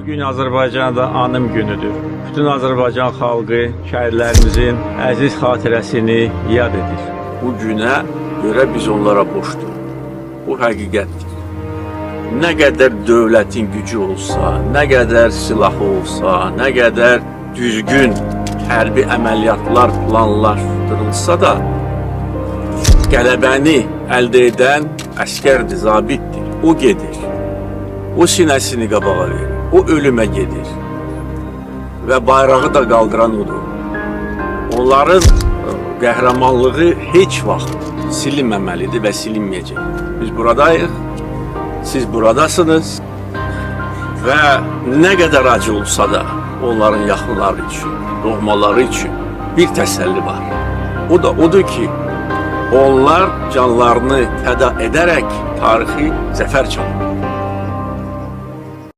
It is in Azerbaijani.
Bugün Azərbaycanda anım günüdür. Bütün Azərbaycan xalqı şəhidlərimizin əziz xatirəsini yad edir. Bu günə görə biz onlara borcluyuq. Bu həqiqətdir. Nə qədər dövlətin gücü olsa, nə qədər silahı olsa, nə qədər düzgün hərbi əməliyyatlar planlaşdırılsa da, qələbəni əldə edən əskərdir, zabitdir. O gedir. O sinəsini qabağa verir. O ölümə gedir. Və bayrağı da qaldıran odur. Onların qəhrəmanlığı heç vaxt silinməməlidir və silinməyəcək. Biz buradayıq, siz buradasınız və nə qədər acı olsa da onların yaxınları üçün, doğmaları üçün bir təsəlli var. O da odur ki, onlar canlarını fəda edərək tarixi zəfər çalır.